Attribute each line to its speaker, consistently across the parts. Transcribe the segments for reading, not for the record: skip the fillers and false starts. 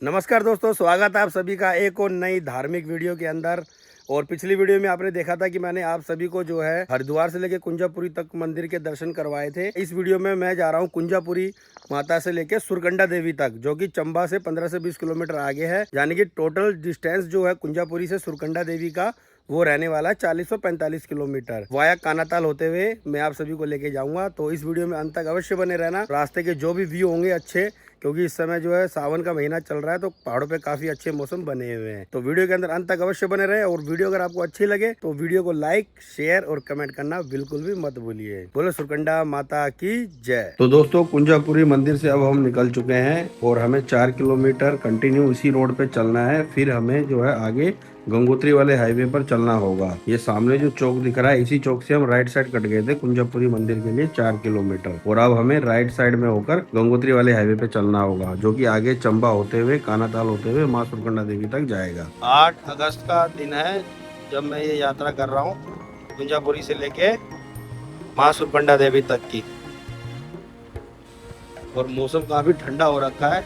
Speaker 1: नमस्कार दोस्तों, स्वागत है आप सभी का एक और नई धार्मिक वीडियो के अंदर। और पिछली वीडियो में आपने देखा था कि मैंने आप सभी को जो है हरिद्वार से लेके कुंजापुरी तक मंदिर के दर्शन करवाए थे। इस वीडियो में मैं जा रहा हूँ कुंजापुरी माता से लेके सुरकंडा देवी तक, जो कि चंबा से 15 से 20 किलोमीटर आगे है। यानी कि टोटल डिस्टेंस जो है कुंजापुरी से सुरकंडा देवी का वो रहने वाला है 40 से 45 किलोमीटर वाया कानाताल होते हुए मैं आप सभी को लेके जाऊंगा। तो इस वीडियो में अंत तक अवश्य बने रहना। रास्ते के जो भी व्यू होंगे अच्छे, क्योंकि इस समय जो है सावन का महीना चल रहा है तो पहाड़ों पे काफी अच्छे मौसम बने हुए हैं। तो वीडियो के अंदर अंत तक अवश्य बने रहे। और वीडियो अगर आपको अच्छी लगे तो वीडियो को लाइक, शेयर और कमेंट करना बिल्कुल भी मत भूलिए। बोलो सुरकंडा माता की जय। तो दोस्तों, कुंजापुरी मंदिर से अब हम निकल चुके हैं और हमें 4 किलोमीटर कंटिन्यू इसी रोड पे चलना है। फिर हमें जो है आगे गंगोत्री वाले हाईवे पर चलना होगा। ये सामने जो चौक दिख रहा है, इसी चौक से हम राइट साइड कट गए थे कुंजापुरी मंदिर के लिए 4 किलोमीटर। और अब हमें राइट साइड में होकर गंगोत्री वाले हाईवे पे चलना होगा, जो कि आगे चंबा होते हुए कानाताल होते हुए माँ सुरकंडा देवी तक जाएगा। 8 अगस्त का दिन है जब मैं ये यात्रा कर रहा हूँ कुंजापुरी से लेके माँ सुरकंडा देवी तक की। और मौसम काफी ठंडा हो रखा है,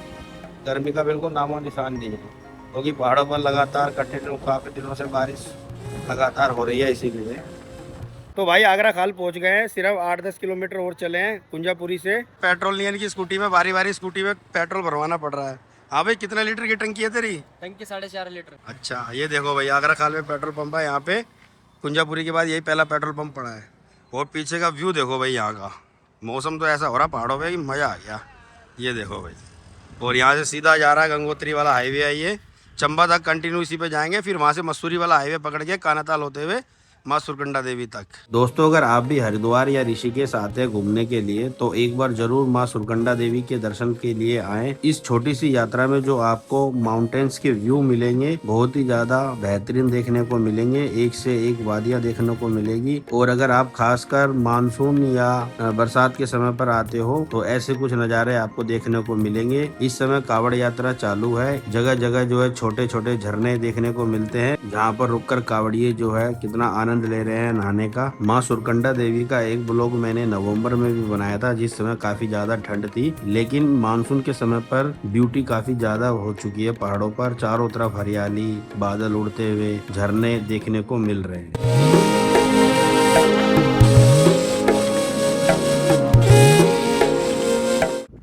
Speaker 1: गर्मी का बिल्कुल नामो निशान नहीं है, क्योंकि पहाड़ों पर लगातार काफी दिनों से बारिश लगातार हो रही है इसीलिए। तो भाई आगरा खाल पहुंच गए हैं, सिर्फ 8-10 किलोमीटर और चले हैं कुंजापुरी से। पेट्रोल नहीं है इनकी स्कूटी में, बारी स्कूटी में पेट्रोल भरवाना पड़ रहा है। हाँ भाई, कितना लीटर की टंकी है तेरी?
Speaker 2: टंकी 4.5 लीटर।
Speaker 1: अच्छा, ये देखो भाई, आगरा खाल में पेट्रोल पंप है। यहाँ पे कुंजापुरी के बाद यही पहला पेट्रोल पंप पड़ा है। और पीछे का व्यू देखो भाई, यहाँ का मौसम तो ऐसा हो रहा पहाड़ों पे कि मजा आ गया। ये देखो भाई, और यहाँ से सीधा जा रहा है गंगोत्री वाला हाईवे है। ये चंबा तक कंटिन्यू इसी पे जाएंगे, फिर वहाँ से मसूरी वाला हाईवे पकड़ के कानाताल होते हुए माँ सुरकंडा देवी तक। दोस्तों, अगर आप भी हरिद्वार या ऋषिकेश आते हैं घूमने के लिए तो एक बार जरूर माँ सुरकंडा देवी के दर्शन के लिए आएं। इस छोटी सी यात्रा में जो आपको माउंटेन्स के व्यू मिलेंगे, बहुत ही ज्यादा बेहतरीन देखने को मिलेंगे। एक से एक वादियाँ देखने को मिलेगी। और अगर आप खासकर मानसून या बरसात के समय पर आते हो तो ऐसे कुछ नज़ारे आपको देखने को मिलेंगे। इस समय कावड़ यात्रा चालू है, जगह जगह जो है छोटे छोटे झरने देखने को मिलते हैं, जहाँ पर रुककर कावड़िए जो है कितना आनंद ले रहे हैं नहाने का। माँ सुरकंडा देवी का एक ब्लॉग मैंने नवंबर में भी बनाया था, जिस समय काफी ज्यादा ठंड थी, लेकिन मानसून के समय पर ब्यूटी काफी ज्यादा हो चुकी है। पहाड़ों पर चारों तरफ हरियाली, बादल उड़ते हुए झरने देखने को मिल रहे हैं।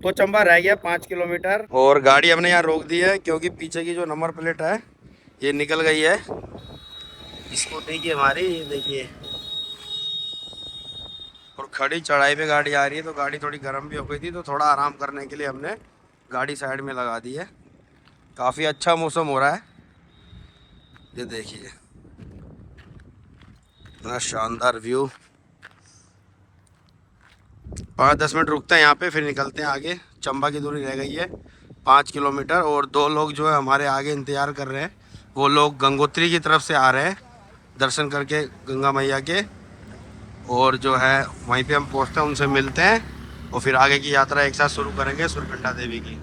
Speaker 1: तो चंबा रह गया 5 किलोमीटर और गाड़ी हमने यहाँ रोक दी है, क्योंकि पीछे की जो नंबर प्लेट है ये निकल गई है स्कूटी की हमारी। ये देखिए, और खड़ी चढ़ाई पे गाड़ी आ रही है, तो गाड़ी थोड़ी गर्म भी हो गई थी, तो थोड़ा आराम करने के लिए हमने गाड़ी साइड में लगा दी है। काफ़ी अच्छा मौसम हो रहा है, ये देखिए इतना शानदार व्यू। 5-10 मिनट रुकते हैं यहाँ पे, फिर निकलते हैं आगे। चंबा की दूरी रह गई है 5 किलोमीटर। और 2 लोग जो है हमारे आगे इंतज़ार कर रहे हैं, वो लोग गंगोत्री की तरफ से आ रहे हैं दर्शन करके गंगा मैया के। और जो है वहीं पे हम पहुंचते हैं, उनसे मिलते हैं और फिर आगे की यात्रा एक साथ शुरू करेंगे सुरकंडा देवी की।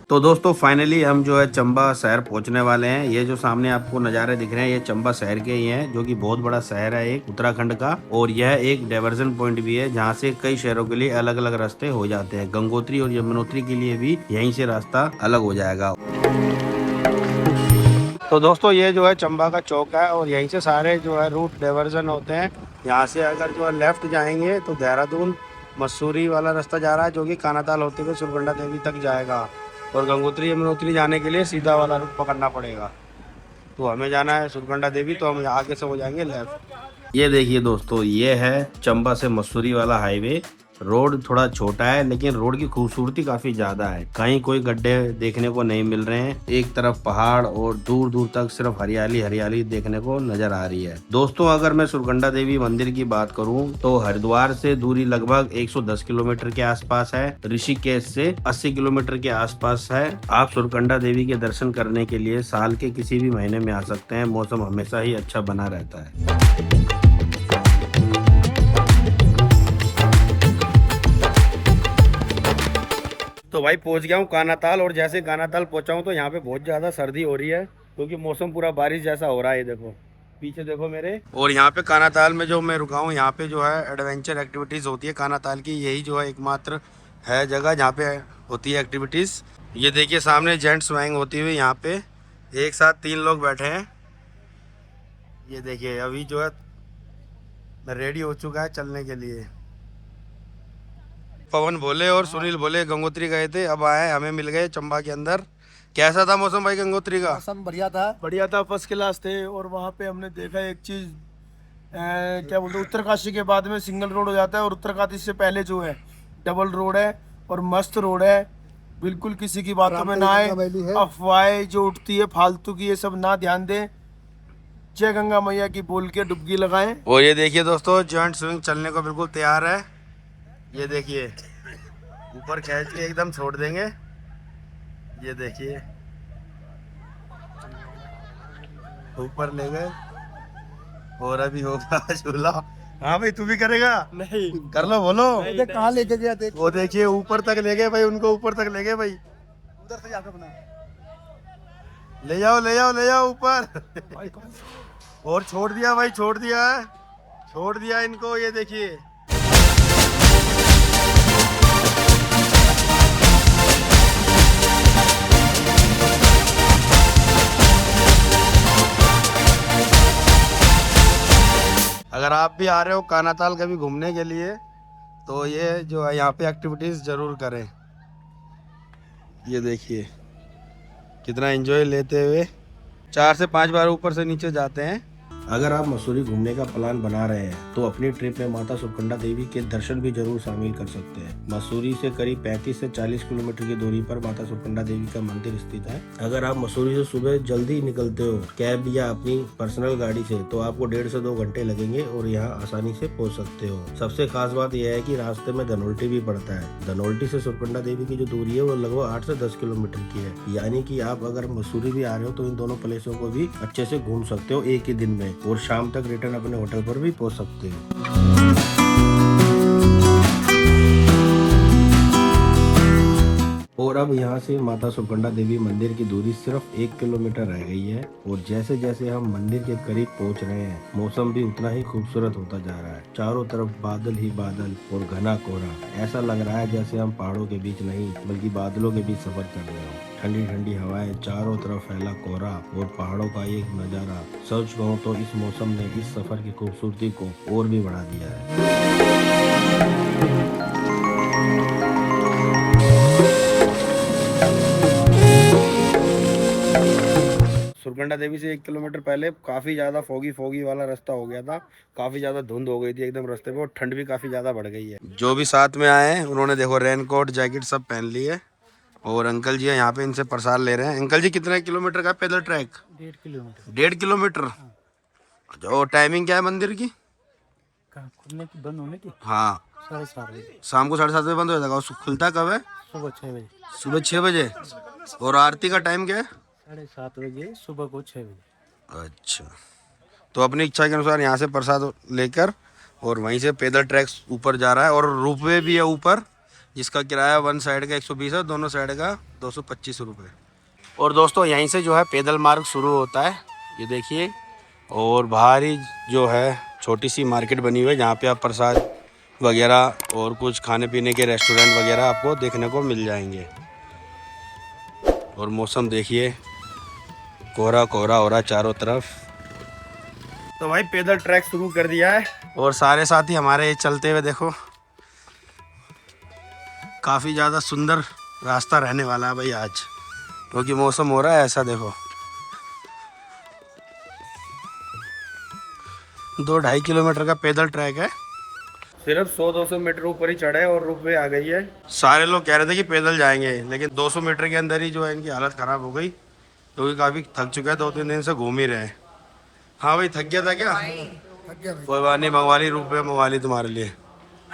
Speaker 1: तो दोस्तों, फाइनली हम जो है चंबा शहर पहुंचने वाले हैं। ये जो सामने आपको नज़ारे दिख रहे हैं, ये चंबा शहर के ही हैं, जो कि बहुत बड़ा शहर है एक उत्तराखंड का। और यह एक डाइवर्जन पॉइंट भी है, जहाँ से कई शहरों के लिए अलग अलग रास्ते हो जाते हैं। गंगोत्री और यमुनोत्री के लिए भी यहीं से रास्ता अलग हो जाएगा। तो दोस्तों, ये जो है चंबा का चौक है और यहीं से सारे जो है रूट डाइवर्जन होते हैं। यहाँ से अगर जो है लेफ्ट जाएंगे तो देहरादून मसूरी वाला रास्ता जा रहा है, जो कि कानाताल होते हुए सुरकंडा देवी तक जाएगा। और गंगोत्री यमुनोत्री जाने के लिए सीधा वाला रूट पकड़ना पड़ेगा। तो हमें जाना है सुरकंडा देवी, तो हम आगे से हो जाएंगे लेफ्ट। ये देखिए दोस्तों, ये है चंबा से मसूरी वाला हाईवे। रोड थोड़ा छोटा है लेकिन रोड की खूबसूरती काफी ज्यादा है। कहीं कोई गड्ढे देखने को नहीं मिल रहे हैं। एक तरफ पहाड़ और दूर दूर तक सिर्फ हरियाली हरियाली देखने को नजर आ रही है। दोस्तों अगर मैं सुरकंडा देवी मंदिर की बात करूं तो हरिद्वार से दूरी लगभग 110 किलोमीटर के आसपास है। ऋषिकेश से 80 किलोमीटर के आसपास है। आप सुरकंडा देवी के दर्शन करने के लिए साल के किसी भी महीने में आ सकते हैं। मौसम हमेशा ही अच्छा बना रहता है। तो भाई पहुंच गया हूँ कानाताल, और जैसे कानाताल पहुंचा हूँ तो यहाँ पे बहुत ज़्यादा सर्दी हो रही है क्योंकि मौसम पूरा बारिश जैसा हो रहा है। ये देखो पीछे देखो मेरे। और यहाँ पे कानाताल में जो मैं रुका हूँ यहाँ पे जो है एडवेंचर एक्टिविटीज़ होती है कानाताल की। यही जो है एकमात्र है जगह जहाँ पे होती है एक्टिविटीज़। ये देखिए सामने जेंट्स स्वैंग होती हुई यहाँ पे एक साथ 3 लोग बैठे हैं। ये देखिए अभी जो है रेडी हो चुका है चलने के लिए। पवन बोले और सुनील बोले गंगोत्री गए थे, अब आए हमें मिल गए चंबा के अंदर। कैसा था मौसम भाई गंगोत्री का?
Speaker 2: मौसम बढ़िया था, फर्स्ट क्लास थे। और वहाँ पे हमने देखा एक चीज़, क्या बोलते हैं, उत्तरकाशी के बाद में सिंगल रोड हो जाता है और उत्तरकाशी से पहले जो है डबल रोड है और मस्त रोड है। बिल्कुल किसी की बातों में ना आए, अफवाहें जो उठती है फालतू की ये सब ना ध्यान दें। जय गंगा मैया की बोल के डुबकी लगाएं।
Speaker 1: और ये देखिए दोस्तों जॉइंट स्विंग चलने को बिल्कुल तैयार है। ये देखिए ऊपर खींच के एकदम छोड़ देंगे। ये देखिए ऊपर ले गए और अभी होगा झूला। हाँ भाई तू भी करेगा?
Speaker 2: नहीं
Speaker 1: कर लो, बोलो।
Speaker 2: कहाँ लेके गया?
Speaker 1: वो देखिए ऊपर तक ले गए भाई, उनको ऊपर तक ले गए भाई।
Speaker 2: उधर से जाकर बना
Speaker 1: ले जाओ ले जाओ ले जाओ ऊपर। और छोड़ दिया भाई, छोड़ दिया इनको। ये देखिए अगर आप भी आ रहे हो कानाताल कभी घूमने के लिए तो ये जो है यहाँ पे एक्टिविटीज जरूर करें। ये देखिए कितना एंजॉय लेते हुए 4 से 5 बार ऊपर से नीचे जाते हैं। अगर आप मसूरी घूमने का प्लान बना रहे हैं तो अपनी ट्रिप में माता सुरकंडा देवी के दर्शन भी जरूर शामिल कर सकते हैं। मसूरी से करीब 35 से 40 किलोमीटर की दूरी पर माता सुरकंडा देवी का मंदिर स्थित है। अगर आप मसूरी से सुबह जल्दी निकलते हो कैब या अपनी पर्सनल गाड़ी से तो आपको 1.5 से 2 घंटे लगेंगे और यहाँ आसानी से पहुँच सकते हो। सबसे खास बात यह है कि रास्ते में धनोल्टी भी पड़ता है। धनोल्टी से सुरकंडा देवी की जो दूरी है वो लगभग 8 से 10 किलोमीटर की है। यानी कि आप अगर मसूरी भी आ रहे हो तो इन दोनों प्लेसों को भी अच्छे से घूम सकते हो एक ही दिन में, और शाम तक रिटर्न अपने होटल पर भी पहुंच सकते हो। और अब यहाँ से माता सुरकंडा देवी मंदिर की दूरी सिर्फ 1 किलोमीटर रह गई है। और जैसे जैसे हम मंदिर के करीब पहुँच रहे हैं मौसम भी उतना ही खूबसूरत होता जा रहा है। चारों तरफ बादल ही बादल और घना कोहरा। ऐसा लग रहा है जैसे हम पहाड़ों के बीच नहीं बल्कि बादलों के बीच सफर कर रहे हो। ठंडी ठंडी हवाएं, चारों तरफ फैला कोहरा और पहाड़ों का एक नज़ारा। सच कहूँ तो इस मौसम ने इस सफर की खूबसूरती को और भी बढ़ा दिया है। सुरकंडा देवी से 1 किलोमीटर पहले काफ़ी ज़्यादा फोगी वाला रास्ता हो गया था। काफ़ी ज़्यादा धुंध हो गई थी एकदम रास्ते पे, और ठंड भी काफ़ी ज़्यादा बढ़ गई है। जो भी साथ में आए हैं उन्होंने देखो रेनकोट जैकेट सब पहन ली है। और अंकल जी यहाँ पे इनसे प्रसाद ले रहे हैं। अंकल जी कितने किलोमीटर का पैदल ट्रैक?
Speaker 2: 1.5 किलोमीटर।
Speaker 1: 1.5 किलोमीटर। और टाइमिंग क्या है मंदिर की?
Speaker 2: खुलने की, बंद होने की?
Speaker 1: हाँ
Speaker 2: 7:30 बजे।
Speaker 1: शाम को 7:30 बजे बंद हो जाएगा। और खुलता कब है?
Speaker 2: सुबह 6 बजे।
Speaker 1: सुबह 6 बजे। और आरती का टाइम क्या है?
Speaker 2: 7:30 बजे सुबह को 6 बजे।
Speaker 1: अच्छा, तो अपनी इच्छा के अनुसार यहाँ से प्रसाद लेकर और वहीं से पैदल ट्रैक ऊपर जा रहा है। और रोपवे भी है ऊपर जिसका किराया 1 साइड का 120 है, दोनों साइड का 225 रुपये। और दोस्तों यहीं से जो है पैदल मार्ग शुरू होता है, ये देखिए। और बाहर ही जो है छोटी सी मार्केट बनी हुई है जहाँ पे आप प्रसाद वगैरह और कुछ खाने पीने के रेस्टोरेंट वगैरह आपको देखने को मिल जाएंगे। और मौसम देखिए कोहरा कोहरा हो रहा है चारों तरफ। तो भाई पैदल ट्रैक शुरू कर दिया है और सारे साथी हमारे चलते हुए देखो। काफ़ी ज़्यादा सुंदर रास्ता रहने वाला है भाई आज, क्योंकि मौसम हो रहा है ऐसा। देखो 2-2.5 किलोमीटर का पैदल ट्रैक है। सिर्फ 100-200 मीटर ऊपर ही चढ़े और रोपवे आ गई है। सारे लोग कह रहे थे कि पैदल जाएंगे, लेकिन 200 मीटर के अंदर ही जो है इनकी हालत खराब हो गई, क्योंकि काफी थक चुका है, 2-3 दिन से घूम ही रहे हैं। हाँ भाई, थक गया था क्या? कोई बात नहीं, मंगवा ली रोपवे, मंगवा ली तुम्हारे लिए।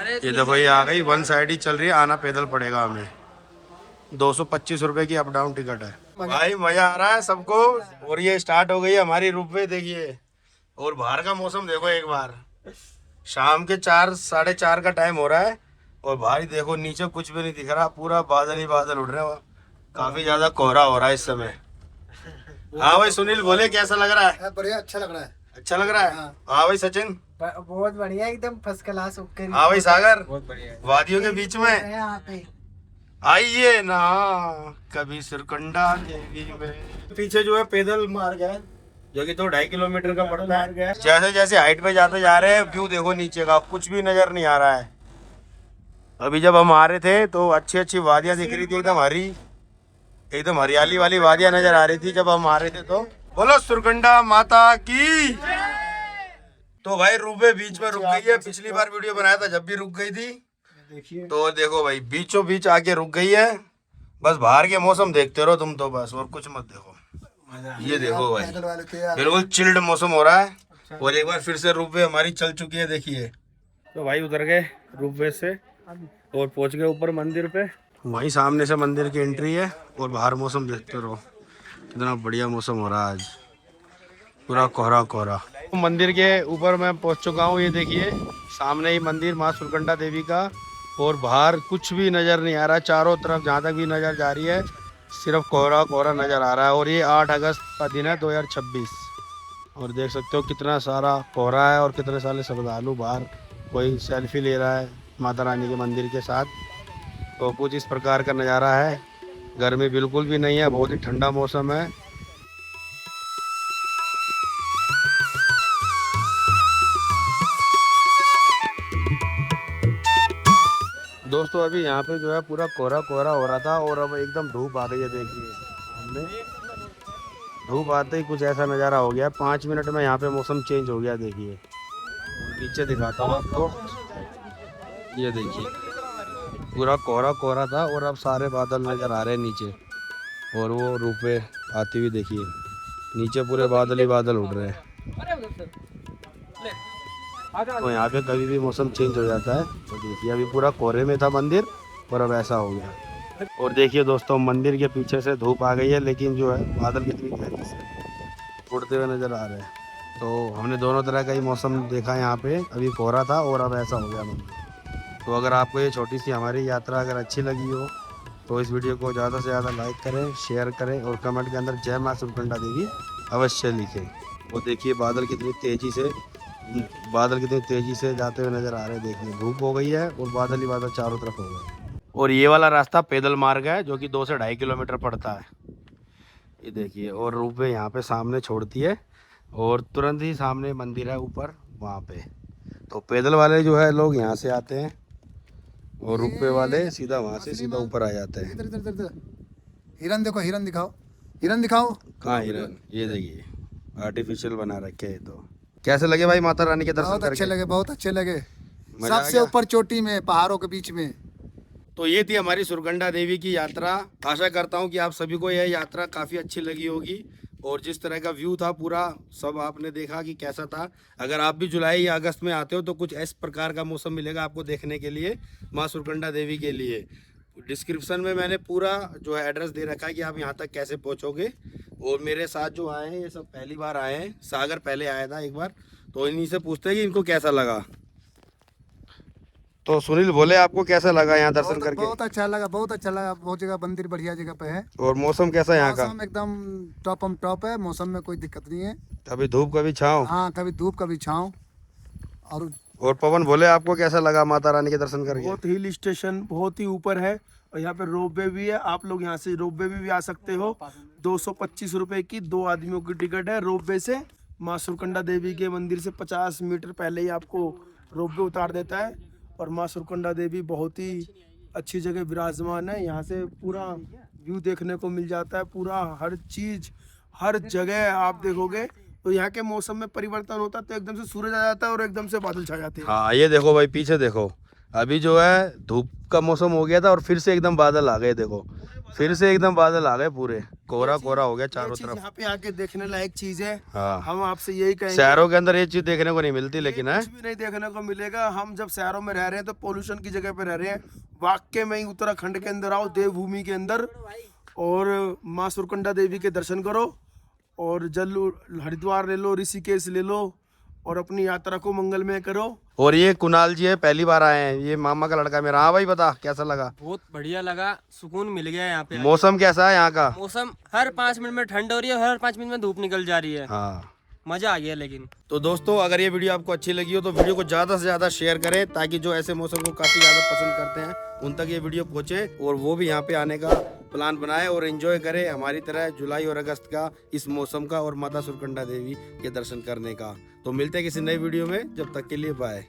Speaker 1: ये देखो ये आ गई, 1 साइड ही चल रही है, आना पैदल पड़ेगा हमें। 225 रुपए की अप डाउन टिकट है भाई, मजा आ रहा है सबको। और ये स्टार्ट हो गई है हमारी रोपवे, देखिए। और बाहर का मौसम देखो एक बार, शाम के 4-4:30 का टाइम हो रहा है और बाहर ही देखो, नीचे कुछ भी नहीं दिख रहा, पूरा बादल ही बादल उड़ रहे हैं। काफी ज्यादा कोहरा हो रहा है इस समय। हाँ भाई सुनील बोले, कैसा लग रहा है?
Speaker 3: बढ़िया, अच्छा लग रहा है।
Speaker 1: अच्छा लग रहा है। हाँ भाई सचिन,
Speaker 3: बहुत बढ़िया, एकदम फर्स्ट क्लास।
Speaker 1: हाँ भाई सागर,
Speaker 3: बहुत बढ़िया
Speaker 1: वादियों के बीच में
Speaker 3: यहाँ पे।
Speaker 1: आइए ना कभी सुरकंडा देवी में। पीछे जो है पैदल मार्ग है, जो कि 2-2.5 किलोमीटर का पड़ता है। जैसे जैसे हाइट पे जाते जा रहे हैं, व्यू देखो नीचे का, कुछ भी नजर नहीं आ रहा है। अभी जब हम आ रहे थे तो अच्छी अच्छी वादियां दिख रही थी, एकदम हरी, एकदम हरियाली वाली वादियां नजर आ रही थी जब हम आ रहे थे। तो बोलो सुरकंडा माता की। तो भाई रोपवे बीच में रुक गई है। पिछली बार वीडियो बनाया था जब भी रुक गई थी, तो देखो भाई बीचों बीच आके रुक गई है। बस बाहर के मौसम देखते रहो तुम तो, बस और कुछ मत देखो। ये देखो भाई, बिल्कुल चिल्ड मौसम हो रहा है। और एक बार फिर से रोपवे हमारी चल चुकी है, देखिए। तो भाई उतर गए रोपवे से और पहुंच गए ऊपर मंदिर पे। वहीं सामने से मंदिर की एंट्री है और बाहर मौसम देखते रहो, कितना बढ़िया मौसम हो रहा है आज, पूरा कोहरा कोहरा। मंदिर के ऊपर मैं पहुंच चुका हूँ, ये देखिए सामने ही मंदिर माँ सुरकंडा देवी का। और बाहर कुछ भी नज़र नहीं आ रहा, चारों तरफ जहाँ तक भी नज़र जा रही है सिर्फ कोहरा कोहरा नज़र आ रहा है। और ये 8 अगस्त का दिन है 2026, और देख सकते हो कितना सारा कोहरा है और कितने सारे श्रद्धालु बाहर, कोई सेल्फी ले रहा है माता रानी के मंदिर के साथ। तो कुछ इस प्रकार का नज़ारा है। गर्मी बिल्कुल भी नहीं है, बहुत ही ठंडा मौसम है। दोस्तों अभी यहाँ पे जो है पूरा कोहरा कोहरा हो रहा था और अब एकदम धूप आ गई है, देखिए हमने। धूप आते ही कुछ ऐसा नज़ारा हो गया, 5 मिनट में यहाँ पे मौसम चेंज हो गया। देखिए नीचे दिखाता हूँ आपको, ये देखिए पूरा कोहरा कोहरा था और अब सारे बादल नज़र आ रहे हैं नीचे। और वो रोपवे आती हुई देखिए, नीचे पूरे बादल ही बादल उड़ रहे हैं। तो यहाँ पे कभी भी मौसम चेंज हो जाता है। तो देखिए अभी पूरा कोहरे में था मंदिर और अब ऐसा हो गया। और देखिए दोस्तों मंदिर के पीछे से धूप आ गई है, लेकिन जो है बादल कितनी तेजी से उड़ते हुए नज़र आ रहे हैं। तो हमने दोनों तरह का ही मौसम देखा यहाँ पे, अभी कोहरा था और अब ऐसा हो गया मंदिर। तो अगर आपको ये छोटी सी हमारी यात्रा अगर अच्छी लगी हो तो इस वीडियो को ज़्यादा से ज़्यादा लाइक करें, शेयर करें और कमेंट के अंदर जय माँ सुरकंडा देवी अवश्य लिखें। और देखिए बादल कितनी तेज़ी से जाते हुए नज़र आ रहे हैं। देखिए धूप हो गई है और बादल ही बादल चारों तरफ हो गए। और ये वाला रास्ता पैदल मार्ग है जो कि 2 से 2.5 किलोमीटर पड़ता है, ये देखिए। और रोपवे यहाँ पे सामने छोड़ती है और तुरंत ही सामने मंदिर है ऊपर वहाँ पे। तो पैदल वाले जो है लोग यहाँ से आते हैं और रोपवे वाले सीधा वहाँ से सीधा ऊपर आ जाते हैं।
Speaker 3: हिरन देखो, हिरन दिखाओ, हिरन दिखाओ।
Speaker 1: कहाँ हिरन? ये देखिए आर्टिफिशियल बना रखे हैं। तो कैसे लगे भाई माता रानी के दर्शन
Speaker 3: बहुत
Speaker 1: करके?
Speaker 3: अच्छे लगे, बहुत अच्छे लगे।
Speaker 1: मजा आ
Speaker 3: सबसे
Speaker 1: गया?
Speaker 3: ऊपर चोटी में, पहाड़ों के बीच में।
Speaker 1: तो ये थी हमारी सुरकंडा देवी की यात्रा। आशा करता हूँ कि आप सभी को यह यात्रा काफ़ी अच्छी लगी होगी और जिस तरह का व्यू था पूरा सब आपने देखा कि कैसा था। अगर आप भी जुलाई या अगस्त में आते हो तो कुछ इस प्रकार का मौसम मिलेगा आपको देखने के लिए माँ सुरकंडा देवी के लिए। डिस्क्रिप्शन में मैंने पूरा जो है एड्रेस दे रखा है कि आप यहाँ तक कैसे पहुँचोगे। और मेरे साथ जो आए हैं ये सब पहली बार आए हैं, सागर पहले आया था एक बार, तो इन्हीं से पूछते हैं कि इनको कैसा लगा। तो सुनील बोले आपको कैसा लगा यहाँ दर्शन करके?
Speaker 3: बहुत अच्छा लगा, बहुत अच्छा लगा। बहुत जगह मंदिर बढ़िया जगह पे है
Speaker 1: और मौसम कैसा है यहाँ का?
Speaker 3: मौसम एकदम टॉप है, मौसम में कोई दिक्कत नहीं है।
Speaker 1: कभी धूप कभी छाँव।
Speaker 3: हाँ, कभी धूप कभी छाँव।
Speaker 1: और पवन बोले आपको कैसा लगा माता रानी के दर्शन करके?
Speaker 2: बहुत हिल स्टेशन बहुत ही ऊपर है और यहाँ पे रोपवे भी है। आप लोग यहाँ से रोपवे भी आ सकते हो। 225 रुपए की 2 आदमियों की टिकट है। रोपवे से माँ सुरकंडा देवी के मंदिर से 50 मीटर पहले ही आपको रोपवे उतार देता है। और माँ सुरकंडा देवी बहुत ही अच्छी जगह विराजमान है। यहाँ से पूरा व्यू देखने को मिल जाता है, पूरा हर चीज़ हर जगह आप देखोगे तो यहाँ के मौसम में परिवर्तन होता है, तो एकदम से सूरज आ जाता है और एकदम से बादल छा जाते हैं।
Speaker 1: हाँ ये देखो भाई, पीछे देखो, अभी जो है धूप का मौसम हो गया था और फिर से एकदम बादल आ गए। देखो फिर से एकदम बादल आ गए, पूरे कोहरा कोहरा हो गया चारों तरफ।
Speaker 2: यहाँ पे आके देखने लायक चीज है।
Speaker 1: हाँ,
Speaker 2: हम आपसे यही कहेंगे,
Speaker 1: शहरों के अंदर ये चीज देखने को नहीं मिलती, लेकिन है
Speaker 2: कुछ भी नहीं देखने को मिलेगा। हम जब शहरों में रह रहे हैं तो पोल्यूशन की जगह पे रह रहे हैं, वाकई में ही उत्तराखंड के अंदर आओ, देवभूमि के अंदर, और माँ सुरकंडा देवी के दर्शन करो, और जल हरिद्वार ले लो, ऋषिकेश ले लो, और अपनी यात्रा को मंगलमय करो।
Speaker 1: और ये कुणाल जी है, पहली बार आए हैं, ये मामा का लड़का मेरा। हाँ भाई बता कैसा लगा?
Speaker 4: बहुत बढ़िया लगा, सुकून मिल गया यहाँ पे।
Speaker 1: मौसम कैसा है यहाँ का?
Speaker 4: मौसम हर 5 मिनट में ठंड हो रही है, हर 5 मिनट में धूप निकल जा रही है।
Speaker 1: हाँ
Speaker 4: मजा आ गया। लेकिन
Speaker 1: तो दोस्तों, अगर ये वीडियो आपको अच्छी लगी हो तो वीडियो को ज़्यादा से ज़्यादा शेयर करें, ताकि जो ऐसे मौसम को काफ़ी ज़्यादा पसंद करते हैं उन तक ये वीडियो पहुँचे और वो भी यहाँ पे आने का प्लान बनाए और एंजॉय करें हमारी तरह जुलाई और अगस्त का इस मौसम का और माता सुरकंडा देवी के दर्शन करने का। तो मिलते हैं किसी नई वीडियो में, जब तक के लिए बाय।